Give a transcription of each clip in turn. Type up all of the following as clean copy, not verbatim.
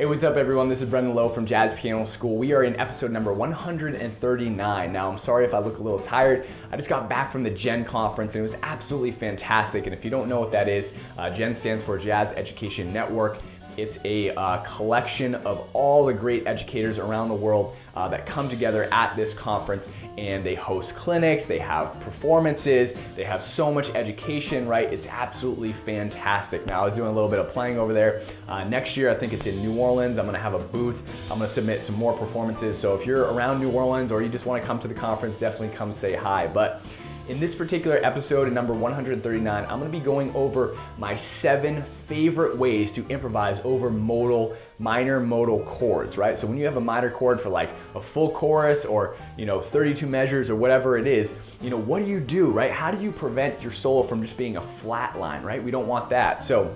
Hey, what's up everyone? This is Brendan Lowe from Jazz Piano School. We are in episode number 139. Now, I'm sorry if I look a little tired. I just got back from the GEN conference and it was absolutely fantastic. And if you don't know what that is, GEN stands for Jazz Education Network. It's a collection of all the great educators around the world that come together at this conference, and they host clinics, they have performances, they have so much education, right? It's absolutely fantastic. Now, I was doing a little bit of playing over there. Next year, I think it's in New Orleans. I'm gonna have a booth. I'm gonna submit some more performances. So if you're around New Orleans or you just wanna come to the conference, definitely come say hi. But in this particular episode, in number 139, I'm gonna be going over my 7 favorite ways to improvise over minor modal chords, right? So when you have a minor chord for like a full chorus or 32 measures or whatever it is, what do you do, right? How do you prevent your solo from just being a flat line, right? We don't want that. So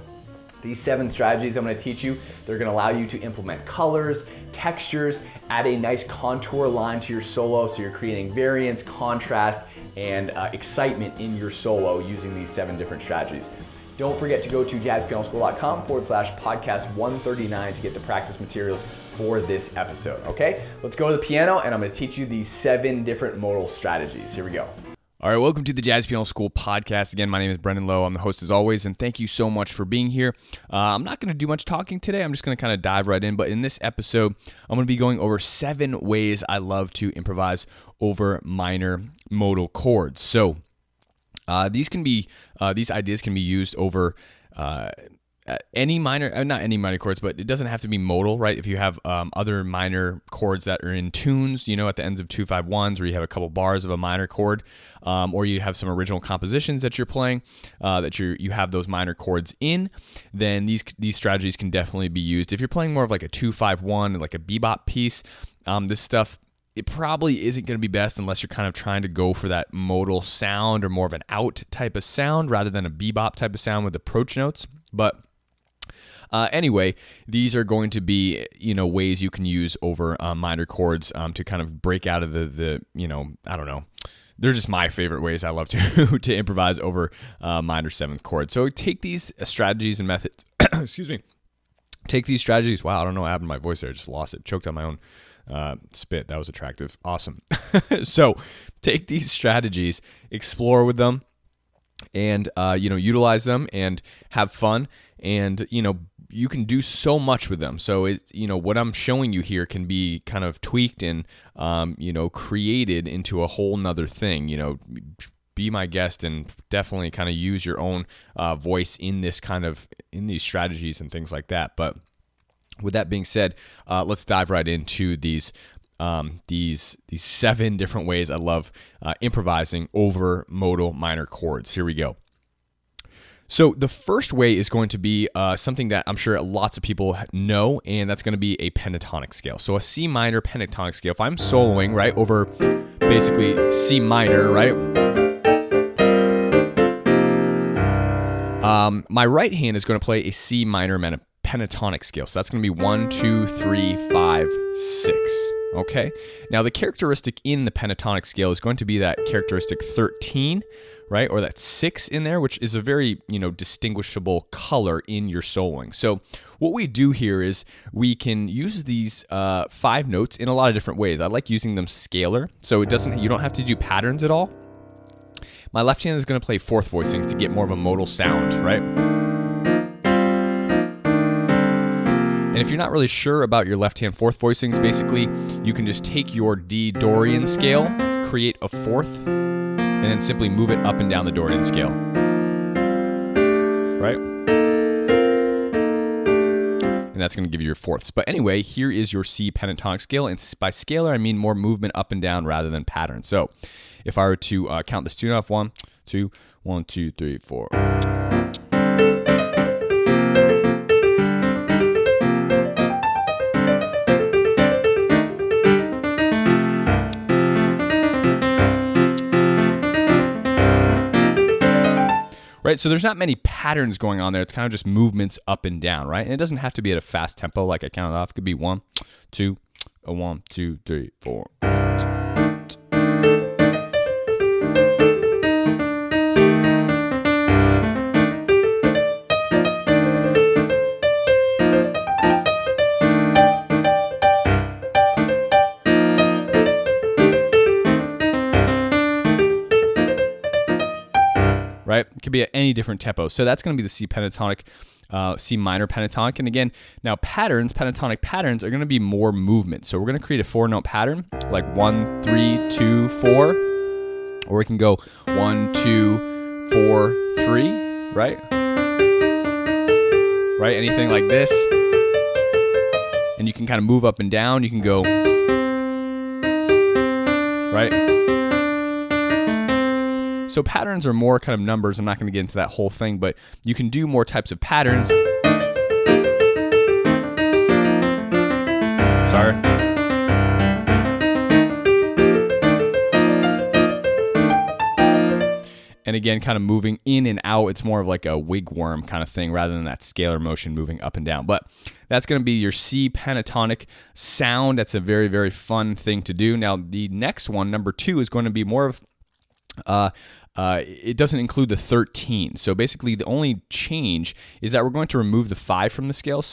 these 7 strategies I'm going to teach you, they're going to allow you to implement colors, textures, add a nice contour line to your solo so you're creating variance, contrast, and excitement in your solo using these 7 different strategies. Don't forget to go to jazzpianoschool.com/podcast 139 to get the practice materials for this episode, okay? Let's go to the piano and I'm going to teach you these 7 different modal strategies. Here we go. All right, welcome to the Jazz Piano School podcast. Again, my name is Brendan Lowe. I'm the host as always, and thank you so much for being here. I'm not going to do much talking today. I'm just going to kind of dive right in. But in this episode, I'm going to be going over 7 ways I love to improvise over minor modal chords. So these ideas can be used over any minor, not any minor chords, but it doesn't have to be modal, right? If you have other minor chords that are in tunes, at the ends of 2-5-1s, or you have a couple bars of a minor chord, or you have some original compositions that you're playing that you have those minor chords in, then these strategies can definitely be used. If you're playing more of like a 2-5-1, like a bebop piece, this stuff, it probably isn't going to be best unless you're kind of trying to go for that modal sound or more of an out type of sound rather than a bebop type of sound with approach notes. But anyway, these are going to be, ways you can use over minor chords to kind of break out of the I don't know. They're just my favorite ways I love to to improvise over minor 7th chord. So take these strategies and methods. Excuse me. Take these strategies. Wow, I don't know what happened to my voice there. I just lost it. Choked on my own spit. That was attractive. Awesome. So take these strategies, explore with them, and utilize them and have fun, and you can do so much with them. So what I'm showing you here can be kind of tweaked and created into a whole nother thing. Be my guest and definitely kind of use your own voice in these strategies and things like that. But with that being said, let's dive right into these 7 different ways I love improvising over modal minor chords. Here we go. So the first way is going to be something that I'm sure lots of people know, and that's going to be a pentatonic scale. So a C minor pentatonic scale. If I'm soloing, right, over basically C minor, right, my right hand is going to play a C minor pentatonic scale. So that's going to be 1, 2, 3, 5, 6. Okay. Now the characteristic in the pentatonic scale is going to be that characteristic 13, right? Or that 6 in there, which is a very, distinguishable color in your soloing. So what we do here is we can use these 5 notes in a lot of different ways. I like using them scalar. So you don't have to do patterns at all. My left hand is going to play 4th voicings to get more of a modal sound, right? And if you're not really sure about your left hand 4th voicings, basically you can just take your D Dorian scale, create a 4th, and then simply move it up and down the Dorian scale. Right? And that's going to give you your 4ths. But anyway, here is your C pentatonic scale. And by scalar, I mean more movement up and down rather than pattern. So if I were to count this tune off, 1, 2, 1, 2, 3, 4. Right, so there's not many patterns going on there. It's kind of just movements up and down, right? And it doesn't have to be at a fast tempo like I counted off. It could be 1, 2, 1, 2, 3, 4. could be at any different tempo. So that's going to be the C pentatonic, C minor pentatonic. And again, now pentatonic patterns are going to be more movement. So we're going to create a 4-note pattern like 1, 3, 2, 4, or we can go 1, 2, 4, 3, right? Right? Anything like this. And you can kind of move up and down. You can go, right? So patterns are more kind of numbers. I'm not going to get into that whole thing, but you can do more types of patterns. Sorry. And again, kind of moving in and out, it's more of like a wigworm kind of thing rather than that scalar motion moving up and down. But that's going to be your C pentatonic sound. That's a very, very fun thing to do. Now, the next one, number 2, is going to be more of, it doesn't include the 13. So basically, the only change is that we're going to remove the 5 from the scale,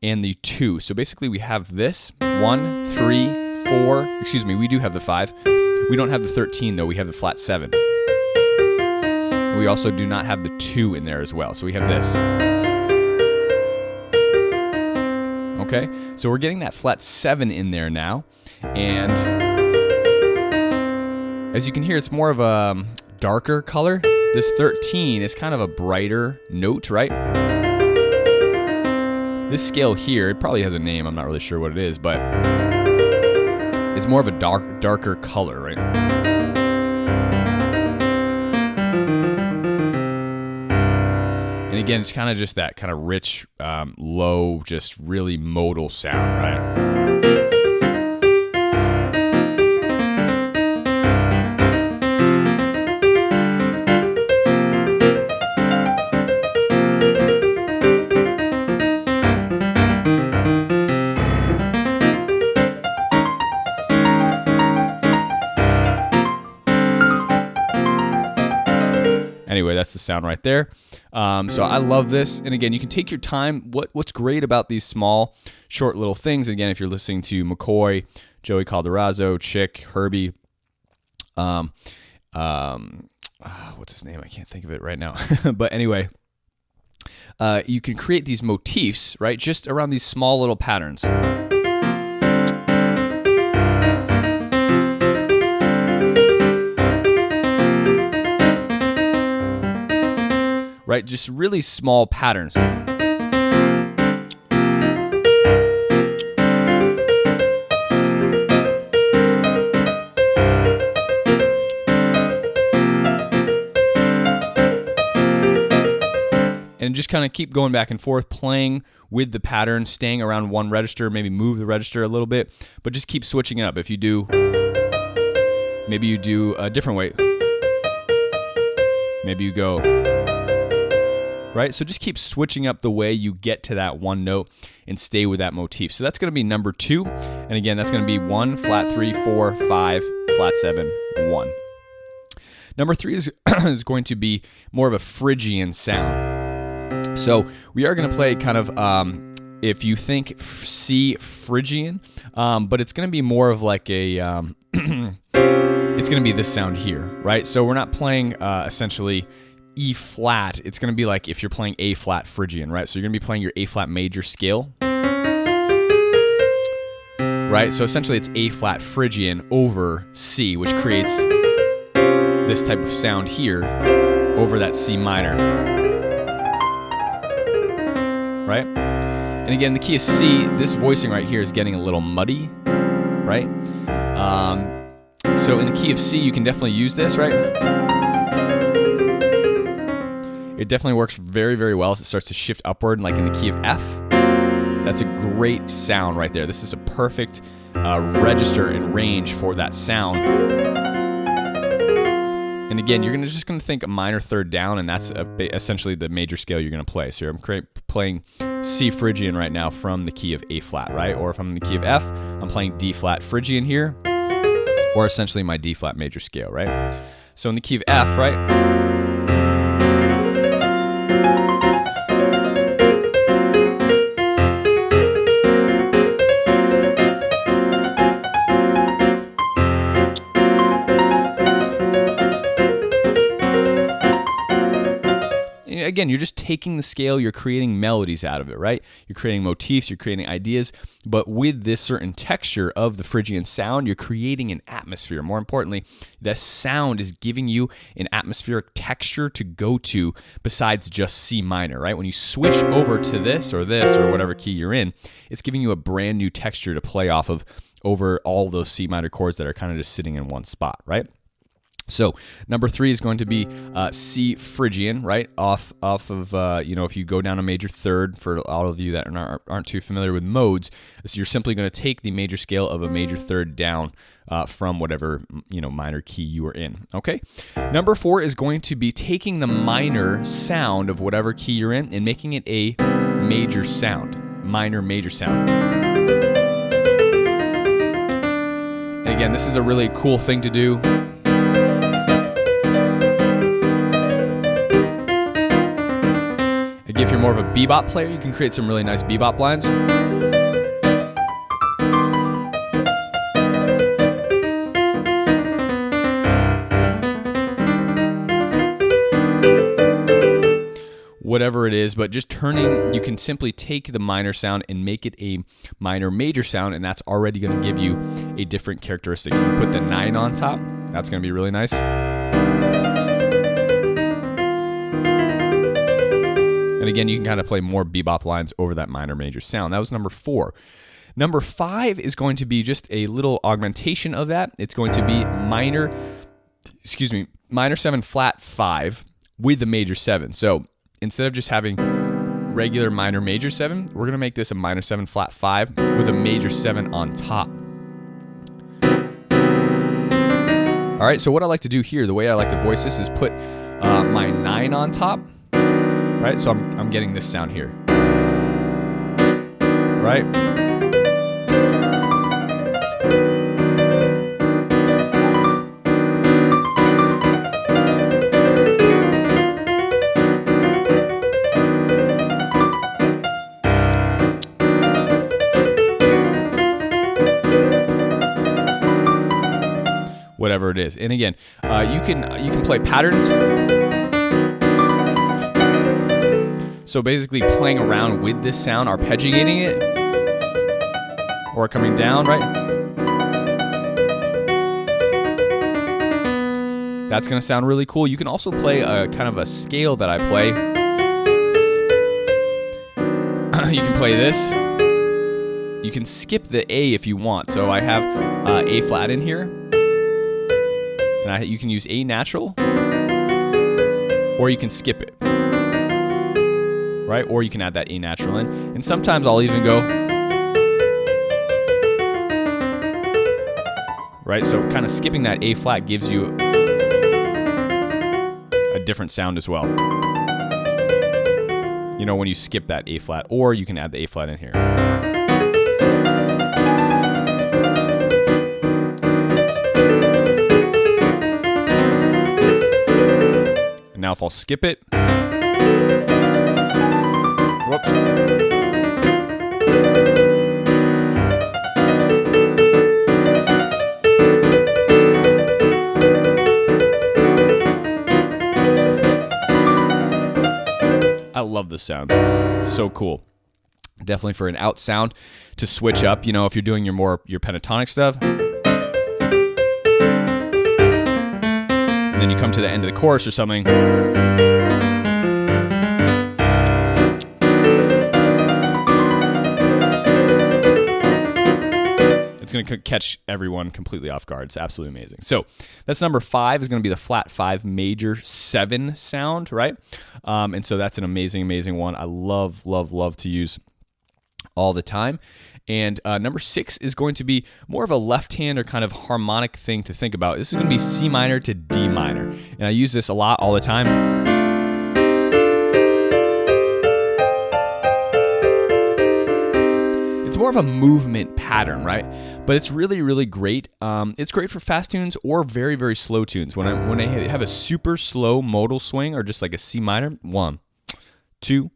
and the 2. So basically, we have this 1, 3, 4. Excuse me, we do have the 5. We don't have the 13, though. We have the flat 7. We also do not have the 2 in there as well. So we have this. Okay, so we're getting that flat 7 in there now. And as you can hear, it's more of a darker color. This 13 is kind of a brighter note, right? This scale here, it probably has a name. I'm not really sure what it is, but it's more of a darker color, right? And again, it's kind of just that kind of rich, low, just really modal sound, right? Anyway, that's the sound right there. So I love this. And again, you can take your time. What's great about these small, short little things, again, if you're listening to McCoy, Joey Calderazzo, Chick, Herbie, what's his name? I can't think of it right now. But anyway, you can create these motifs, right, just around these small little patterns. Right, just really small patterns. And just kind of keep going back and forth, playing with the pattern, staying around one register, maybe move the register a little bit, but just keep switching it up. If you do, maybe you do a different way. Maybe you go, right? So just keep switching up the way you get to that one note and stay with that motif. So that's going to be number 2. And again, that's going to be 1, flat 3, 4, 5, flat 7, 1. Number 3 is going to be more of a Phrygian sound. So we are going to play kind of, if you think C Phrygian, but it's going to be more of like a, it's going to be this sound here, right? So we're not playing essentially E flat. It's going to be like if you're playing A flat Phrygian, right? So you're going to be playing your A flat major scale, right? So essentially it's A flat Phrygian over C, which creates this type of sound here over that C minor, right? And again, the key is C. This voicing right here is getting a little muddy, right? So in the key of C, you can definitely use this, right? It definitely works very, very well as it starts to shift upward, like in the key of F. That's a great sound right there. This is a perfect register and range for that sound. And again, you're just going to think a minor third down, and that's essentially the major scale you're going to play. So I'm playing C Phrygian right now from the key of A flat, right? Or if I'm in the key of F, I'm playing D flat Phrygian here, or essentially my D flat major scale, right? So in the key of F, right? again, you're just taking the scale, you're creating melodies out of it, right? You're creating motifs, you're creating ideas, but with this certain texture of the Phrygian sound, you're creating an atmosphere. More importantly, the sound is giving you an atmospheric texture to go to besides just C minor, right? When you switch over to this or whatever key you're in, it's giving you a brand new texture to play off of over all those C minor chords that are kind of just sitting in one spot, right? So number 3 is going to be C Phrygian, right? Off of, if you go down a major third, for all of you that aren't too familiar with modes, so you're simply going to take the major scale of a major third down from whatever, minor key you are in, okay? Number 4 is going to be taking the minor sound of whatever key you're in and making it a major sound, minor major sound. And again, this is a really cool thing to do. If you're more of a bebop player, you can create some really nice bebop lines. Whatever it is, but just you can simply take the minor sound and make it a minor major sound, and that's already going to give you a different characteristic. You can put the 9 on top. That's going to be really nice. And again, you can kind of play more bebop lines over that minor major sound. That was number 4. Number 5 is going to be just a little augmentation of that. It's going to be minor 7 flat 5 with the major 7. So instead of just having regular minor major 7, we're going to make this a minor 7 flat 5 with a major 7 on top. All right, so what I like to do here, the way I like to voice this is put my 9 on top. Right, so I'm getting this sound here, right? Whatever it is, and again, you can play patterns. So basically playing around with this sound, arpeggiating it, or coming down, right? That's going to sound really cool. You can also play a kind of a scale that I play. You can play this. You can skip the A if you want. So I have A flat in here, and you can use A natural, or you can skip it. Right? Or you can add that A natural in. And sometimes I'll even go, right? So kind of skipping that A flat gives you a different sound as well. When you skip that A flat, or you can add the A flat in here. And now if I'll skip it, whoops. I love this sound. So cool. Definitely for an out sound to switch up, if you're doing your pentatonic stuff. And then you come to the end of the chorus or something. Going to catch everyone completely off guard. It's absolutely amazing. So that's number 5 is going to be the flat 5 major 7 sound, right? And so that's an amazing one. I love to use all the time. And number 6 is going to be more of a left hand or kind of harmonic thing to think about. This is going to be C minor to D minor. And I use this a lot all the time. It's more of a movement pattern, right? But it's really great. It's great for fast tunes or very, very slow tunes. When I have a super slow modal swing or just like a C minor, 1, 2,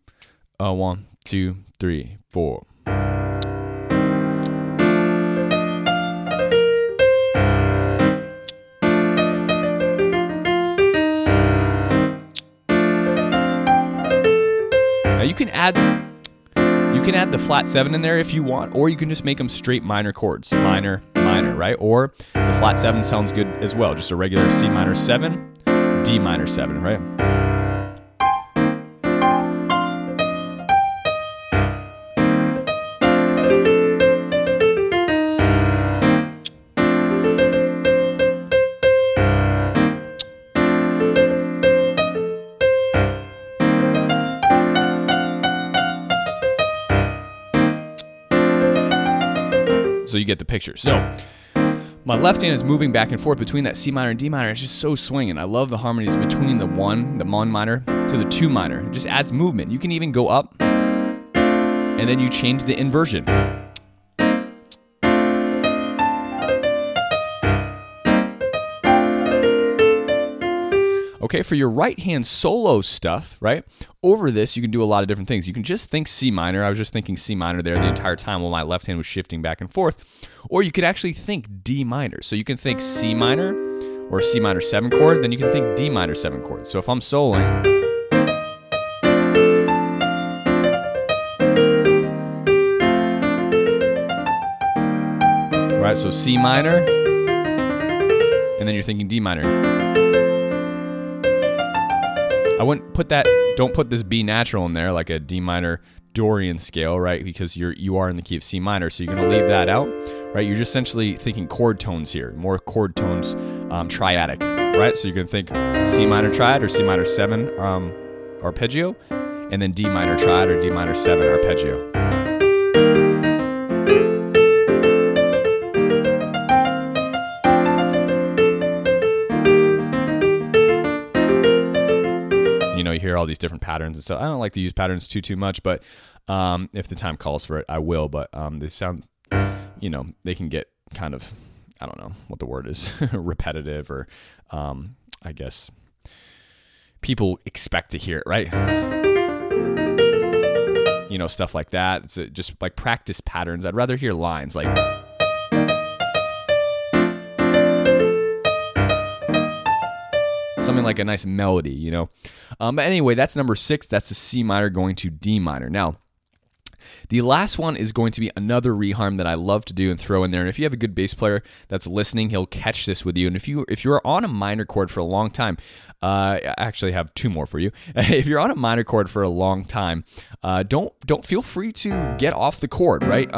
1, 2, 3, 4. add the flat 7 in there if you want, or you can just make them straight minor chords. Minor, minor, right? Or the flat 7 sounds good as well. Just a regular C minor 7, D minor 7, right? So you get the picture. So my left hand is moving back and forth between that C minor and D minor. It's just so swinging. I love the harmonies between the 1 minor to the 2 minor. It just adds movement. You can even go up and then you change the inversion. Okay, for your right hand solo stuff, right? Over this, you can do a lot of different things. You can just think C minor. I was just thinking C minor there the entire time while my left hand was shifting back and forth. Or you could actually think D minor. So you can think C minor or C minor 7 chord, then you can think D minor 7 chord. So if I'm soloing, right? So C minor, and then you're thinking D minor. I wouldn't put that, don't put this B natural in there like a D minor Dorian scale, right? Because you are in the key of C minor, so you're gonna leave that out, right? You're just essentially thinking chord tones here, more chord tones, triadic, right? So you're gonna think C minor triad or C minor 7 arpeggio, and then D minor triad or D minor 7 arpeggio. You hear all these different patterns and stuff. I don't like to use patterns too much, but if the time calls for it, I will. But they sound, they can get kind of, I don't know what the word is, repetitive, or I guess people expect to hear it, right? Stuff like that. It's just like practice patterns. I'd rather hear lines like. Something like a nice melody, But anyway, that's number 6. That's the C minor going to D minor. Now, the last one is going to be another reharm that I love to do and throw in there. And if you have a good bass player that's listening, he'll catch this with you. And if you're on a minor chord for a long time, I actually have 2 more for you. If you're on a minor chord for a long time, don't feel free to get off the chord, right?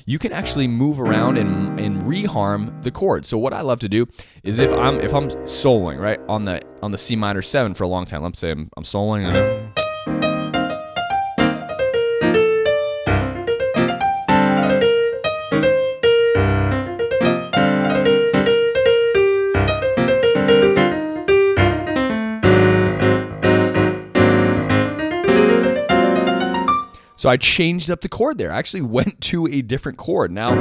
You can actually move around and reharm the chord. So what I love to do is if I'm soloing, right, on the C minor 7 for a long time. Let's say I'm soloing and so I changed up the chord there. I actually went to a different chord. Now,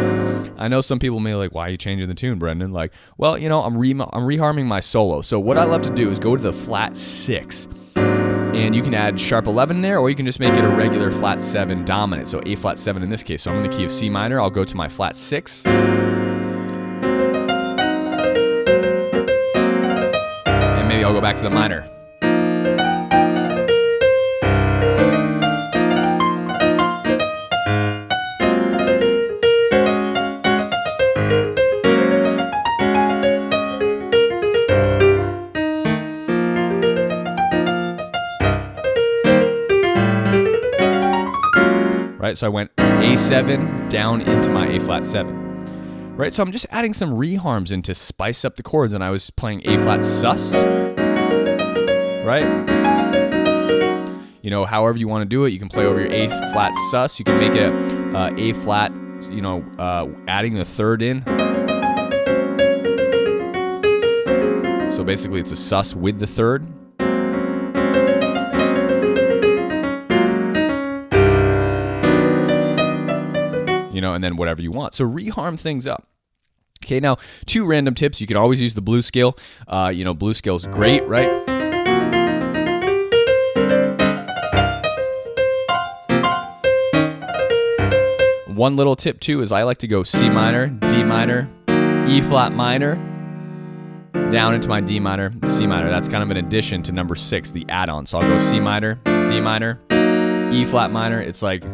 I know some people may be like, why are you changing the tune, Brendan? Like, well, I'm reharming my solo. So what I love to do is go to the flat 6. And you can add sharp 11 there, or you can just make it a regular flat 7 dominant. So A flat 7 in this case. So I'm in the key of C minor. I'll go to my flat 6. And maybe I'll go back to the minor. Right, so I went A7 down into my A flat 7. Right, so I'm just adding some reharms in to spice up the chords, and I was playing A flat sus. Right? However you want to do it, you can play over your A flat sus. You can make it A flat, adding the 3rd in. So basically, it's a sus with the 3rd. And then whatever you want. So reharm things up. Okay, now 2 random tips. You can always use the blues scale. Blues scale is great, right? One little tip too is I like to go C minor, D minor, E flat minor, down into my D minor, C minor. That's kind of an addition to number 6, the add-on. So I'll go C minor, D minor, E flat minor, it's like,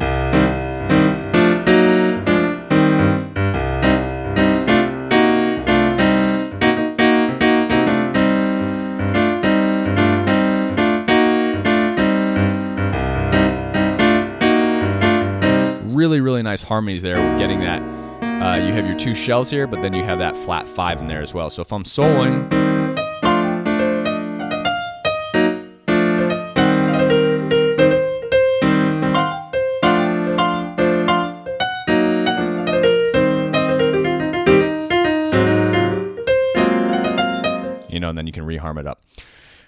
really, really nice harmonies there. We're getting that. You have your two shells here, but then you have that flat 5 in there as well. So if I'm soloing, and then you can reharm it up.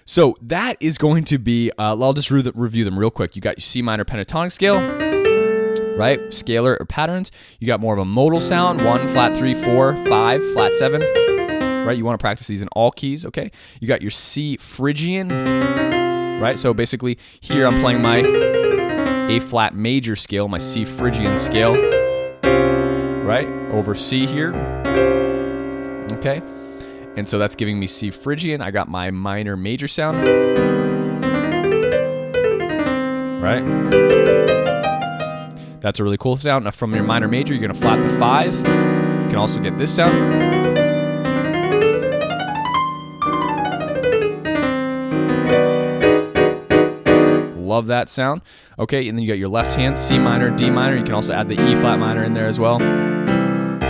So that is going to be, I'll just review them real quick. You got your C minor pentatonic scale, right? Scalar or patterns. You got more of a modal sound, 1, flat 3, 4, 5, flat 7, right? You want to practice these in all keys, okay? You got your C Phrygian, right? So basically here I'm playing my A flat major scale, my C Phrygian scale, right? Over C here, okay? And so that's giving me C Phrygian. I got my minor major sound, right? That's a really cool sound. Now from your minor major, you're gonna flat the 5. You can also get this sound. Love that sound. Okay, and then you got your left hand, C minor, D minor. You can also add the E flat minor in there as well.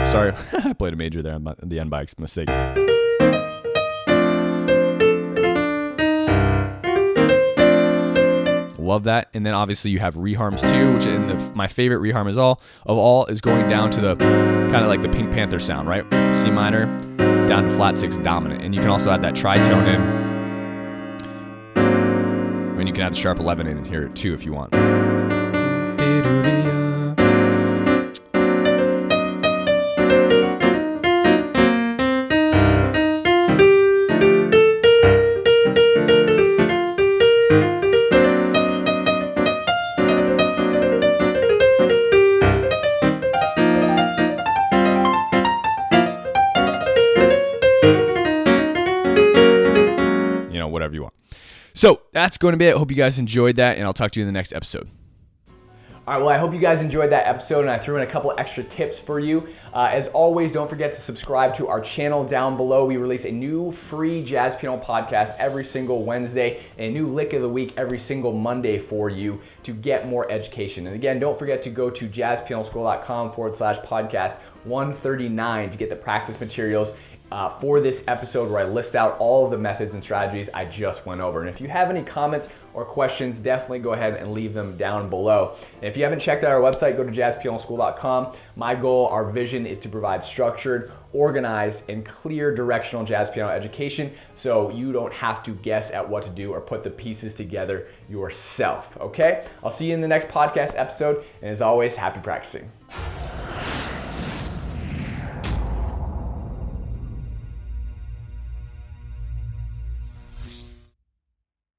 Sorry, I played a major there at the end by mistake. Love that. And then obviously you have reharms too, which my favorite reharm of all is going down to the kind of like the Pink Panther sound, right? C minor down to flat 6 dominant. And you can also add that tritone in. And you can add the sharp 11 in here too if you want. Whatever you want. So that's going to be it. Hope you guys enjoyed that, and I'll talk to you in the next episode. All right, well, I hope you guys enjoyed that episode, and I threw in a couple extra tips for you. As always, don't forget to subscribe to our channel down below. We release a new free jazz piano podcast every single Wednesday, and a new lick of the week every single Monday for you to get more education. And again, don't forget to go to jazzpianoschool.com/podcast 139 to get the practice materials for this episode where I list out all of the methods and strategies I just went over. And if you have any comments or questions, definitely go ahead and leave them down below. And if you haven't checked out our website, go to jazzpianoschool.com. My goal, our vision is to provide structured, organized, and clear directional jazz piano education so you don't have to guess at what to do or put the pieces together yourself, okay? I'll see you in the next podcast episode, and as always, happy practicing.